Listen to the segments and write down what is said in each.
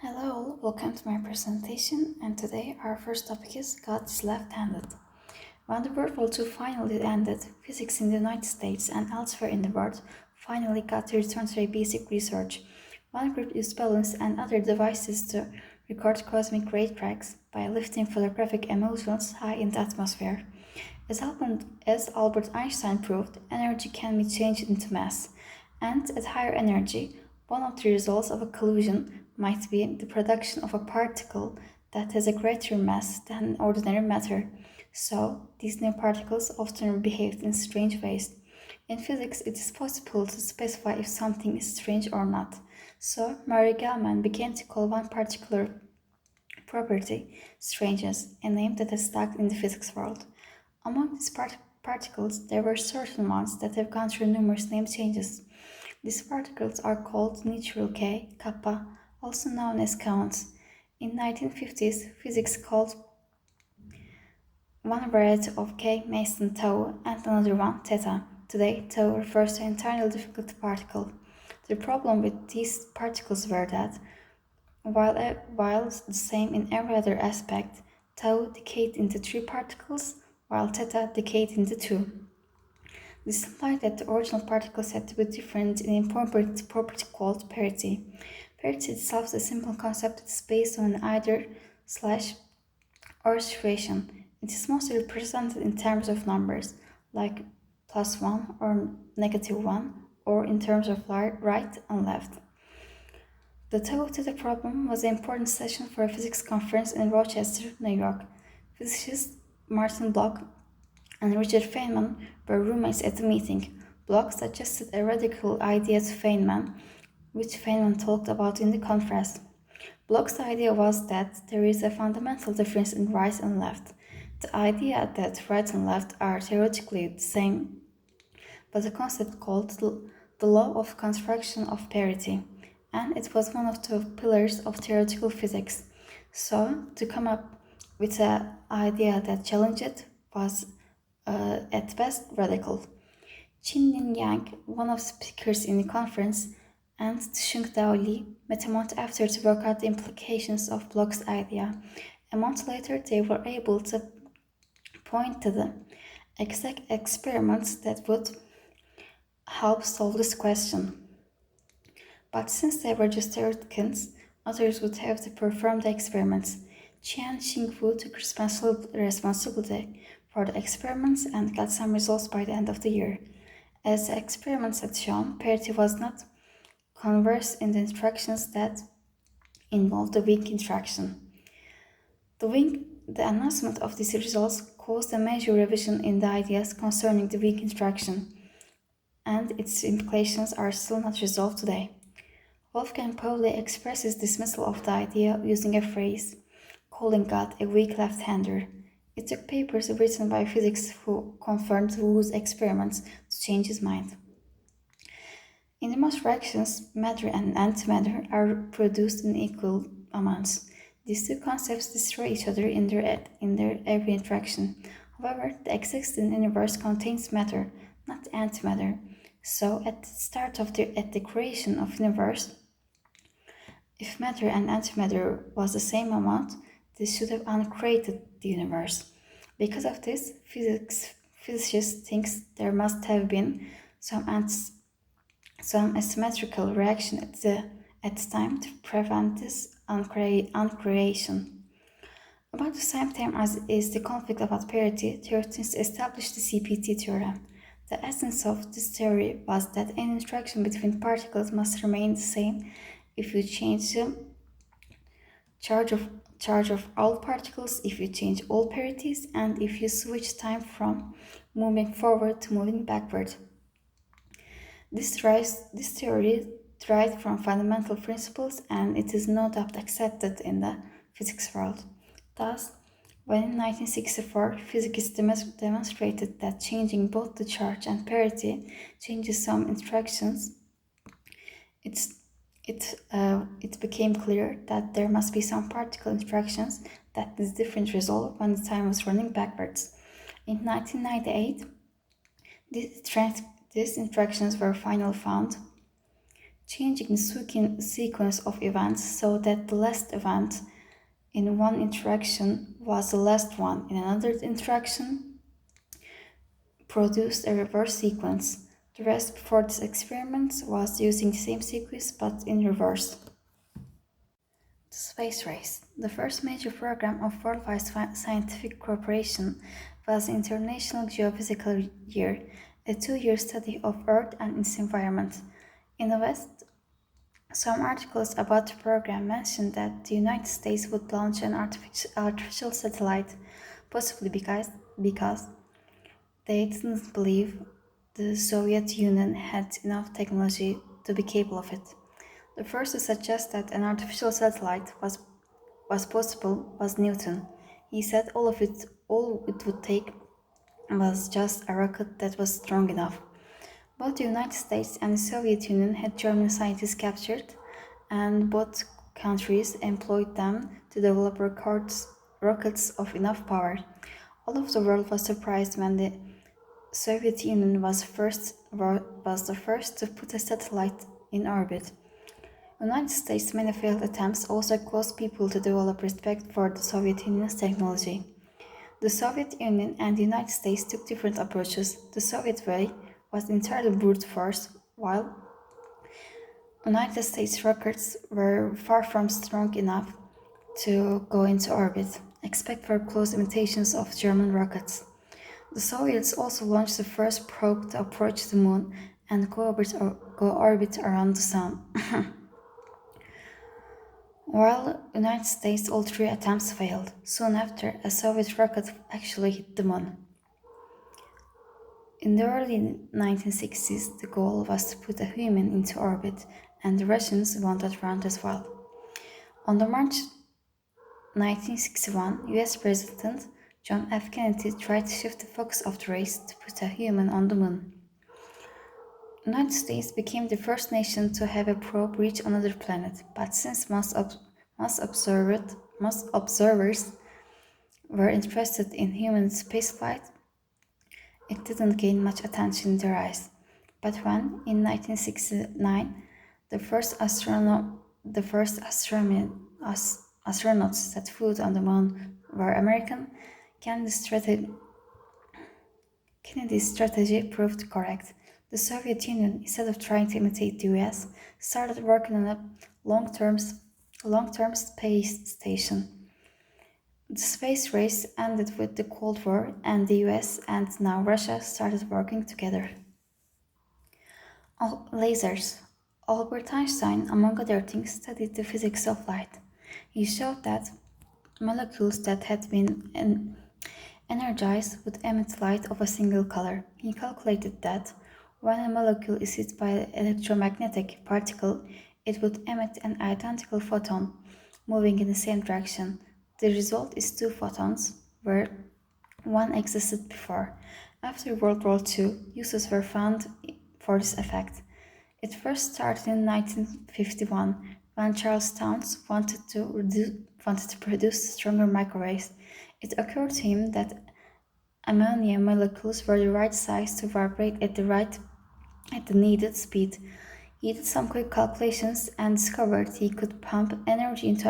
Hello, welcome to my presentation, and today our first topic is God is left-handed. When the World War II finally ended, physics in the United States and elsewhere in the world finally got to return to their basic research. One group used balloons and other devices to record cosmic ray tracks by lifting photographic emulsions high in the atmosphere. As Albert Einstein proved, energy can be changed into mass, and at higher energy, one of the results of a collision might be the production of a particle that has a greater mass than ordinary matter. So, these new particles often behaved in strange ways. In physics, it is possible to specify if something is strange or not. So, Murray Gell-Mann began to call one particular property strangeness, a name that has stuck in the physics world. Among these particles, there were certain ones that have gone through numerous name changes. These particles are called natural K, kappa, also known as counts. In 1950s, physics called one variety of K Mason tau and another one theta. Today, tau refers to an entirely difficult particle. The problem with these particles were that, while the same in every other aspect, tau decayed into three particles, while theta decayed into two. This implied that the original particles had to be different in an important property called parity. Parity itself is a simple concept that is based on an either, slash, or situation. It is mostly represented in terms of numbers, like +1 or -1, or in terms of right and left. The tau theta problem was an important session for a physics conference in Rochester, New York. Physicists Martin Bloch and Richard Feynman were roommates at the meeting. Bloch suggested a radical idea to Feynman, which Feynman talked about in the conference. Bloch's idea was that there is a fundamental difference in right and left. The idea that right and left are theoretically the same, but a concept called the law of construction of parity, and it was one of the pillars of theoretical physics. So, to come up with an idea that challenged it was at best radical. Qin Yang, one of the speakers in the conference, and Shengdao Li met a month after to work out the implications of Bloch's idea. A month later, they were able to point to the exact experiments that would help solve this question. But since they were just theoreticians, others would have to perform the experiments. Qian Xingfu took responsibility for the experiments and got some results by the end of the year. As the experiments had shown, parity was not converse in the interactions that involved the weak interaction. The announcement of these results caused a major revision in the ideas concerning the weak interaction, and its implications are still not resolved today. Wolfgang Pauli expresses dismissal of the idea using a phrase, calling God a weak left-hander. It took papers written by physicists who confirmed Wu's experiments to change his mind. In most reactions, matter and antimatter are produced in equal amounts. These two concepts destroy each other in their every interaction. However, the existing universe contains matter, not antimatter. So, at the start of the creation of universe, if matter and antimatter was the same amount, this should have uncreated the universe. Because of this, physicists think there must have been some asymmetrical reaction at the time to prevent this uncreation. About the same time as is the conflict about parity, theorists established the CPT theorem. The essence of this theory was that any interaction between particles must remain the same if you change the charge of all particles, if you change all parities, and if you switch time from moving forward to moving backward. This theory derived from fundamental principles, and it is no doubt accepted in the physics world. Thus, when in 1964 physicists demonstrated that changing both the charge and parity changes some interactions, it became clear that there must be some particle interactions that this different result when the time was running backwards. In 1998, these interactions were finally found. changing the sequence of events so that the last event in one interaction was the last one in another interaction produced a reverse sequence. The rest before this experiment was using the same sequence but in reverse. The space race. The first major program of worldwide scientific cooperation was the International Geophysical Year, a 2-year study of Earth and its environment. In the West, some articles about the program mentioned that the United States would launch an artificial satellite, possibly because they didn't believe the Soviet Union had enough technology to be capable of it. The first to suggest that an artificial satellite was possible was Newton. He said all it would take was just a rocket that was strong enough. Both the United States and the Soviet Union had German scientists captured, and both countries employed them to develop rockets of enough power. All of the world was surprised when the Soviet Union was the first to put a satellite in orbit. United States' many failed attempts also caused people to develop respect for the Soviet Union's technology. The Soviet Union and the United States took different approaches. The Soviet way was entirely brute force, while United States rockets were far from strong enough to go into orbit, except for close imitations of German rockets. The Soviets also launched the first probe to approach the moon and go orbit around the sun. While the United States, all 3 attempts failed. Soon after, a Soviet rocket actually hit the moon. In the early 1960s, the goal was to put a human into orbit, and the Russians wanted round as well. On the March 1961, US President John F. Kennedy tried to shift the focus of the race to put a human on the moon. The United States became the first nation to have a probe reach another planet, but since most observers were interested in human spaceflight, it didn't gain much attention in their eyes. But when, in 1969, the first astronauts set foot on the moon were American, Kennedy's strategy proved correct. The Soviet Union, instead of trying to imitate the US, started working on a long-term space station. The space race ended with the Cold War, and the US and now Russia started working together. Lasers. Albert Einstein, among other things, studied the physics of light. He showed that molecules that had been energized would emit light of a single color. He calculated that when a molecule is hit by an electromagnetic particle, it would emit an identical photon, moving in the same direction. The result is 2 photons, where one existed before. After World War II, uses were found for this effect. It first started in 1951, when Charles Towns wanted to produce stronger microwaves. It occurred to him that ammonia molecules were the right size to vibrate at the needed speed. He did some quick calculations and discovered he could pump energy into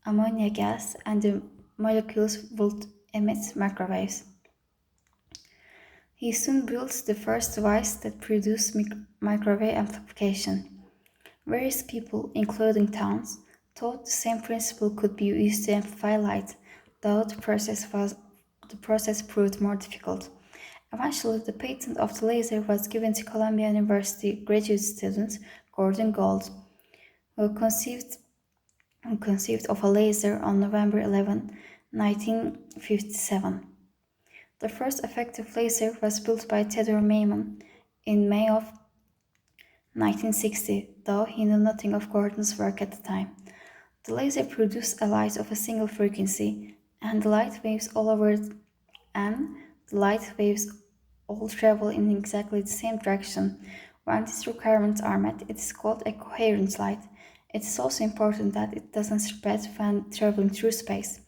ammonia gas and the molecules would emit microwaves. He soon built the first device that produced microwave amplification. Various people, including Towns, thought the same principle could be used to amplify light, though the process proved more difficult. Eventually, the patent of the laser was given to Columbia University graduate student Gordon Gould, who conceived of a laser on November 11, 1957. The first effective laser was built by Theodore Maiman in May of 1960, though he knew nothing of Gordon's work at the time. The laser produced a light of a single frequency, and the light waves all travel in exactly the same direction. When these requirements are met, it is called a coherent light. It is also important that it doesn't spread when traveling through space.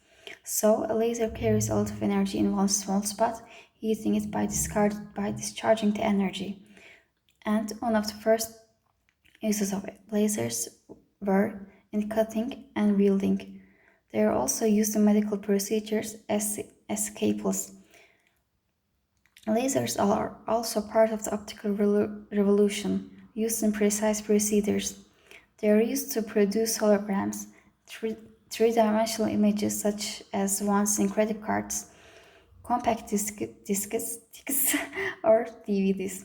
So, a laser carries a lot of energy in one small spot, heating it by discharging the energy. And one of the first Uses of lasers were in cutting and welding. They are also used in medical procedures as scalpels. Lasers are also part of the optical revolution, used in precise procedures. They are used to produce holograms, three-dimensional images such as ones in credit cards, compact discs, or DVDs.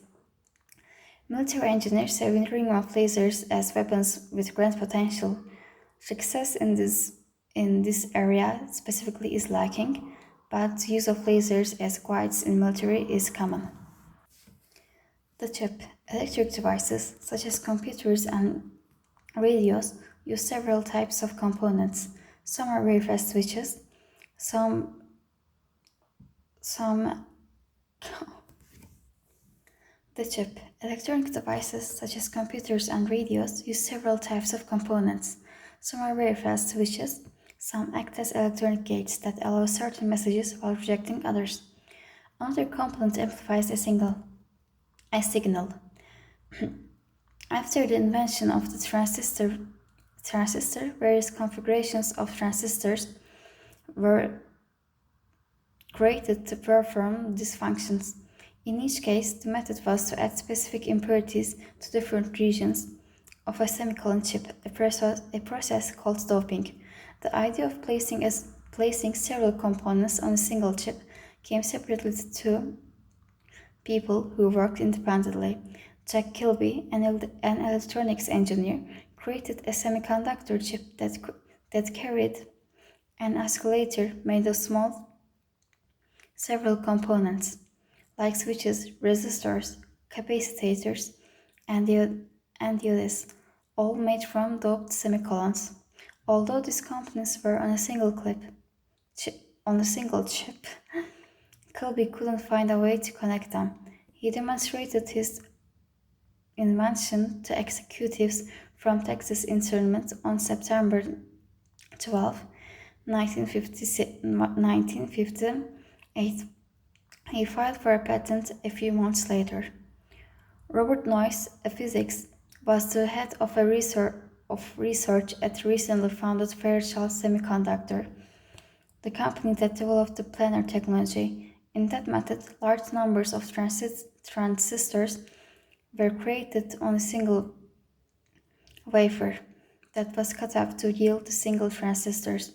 Military engineers have been dreaming of lasers as weapons with grand potential. Success in this area specifically is lacking, but use of lasers as guides in military is common. The chip, electric devices such as computers and radios use several types of components. Some are very fast switches, some some the chip, electronic devices such as computers and radios use several types of components. Some are very fast switches, some act as electronic gates that allow certain messages while rejecting others. Another component amplifies a signal. After the invention of the transistor, various configurations of transistors were created to perform these functions. In each case, the method was to add specific impurities to different regions of a semicolon chip, a process called doping. The idea of placing several components on a single chip came separately to two people who worked independently. Jack Kilby, an electronics engineer, created a semiconductor chip that carried an oscillator made of several components, like switches, resistors, capacitors, and diodes, all made from doped semicolons. Although these components were on a single chip, Kilby couldn't find a way to connect them. He demonstrated his invention to executives from Texas Instruments on September 12, 1958. He filed for a patent a few months later. Robert Noyce, a physicist, was the head of research at recently founded Fairchild Semiconductor, the company that developed the planar technology. In that method, large numbers of transistors were created on a single wafer that was cut up to yield the single transistors.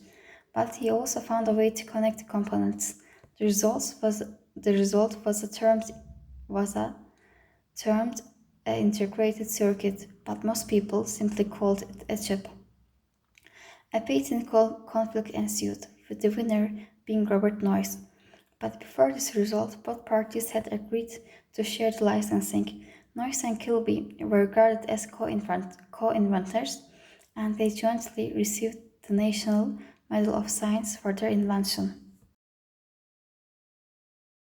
But he also found a way to connect the components. The result was a termed integrated circuit, but most people simply called it a chip. A patent conflict ensued, with the winner being Robert Noyce. But before this result, both parties had agreed to share the licensing. Noyce and Kilby were regarded as co-inventors, and they jointly received the National Medal of Science for their invention.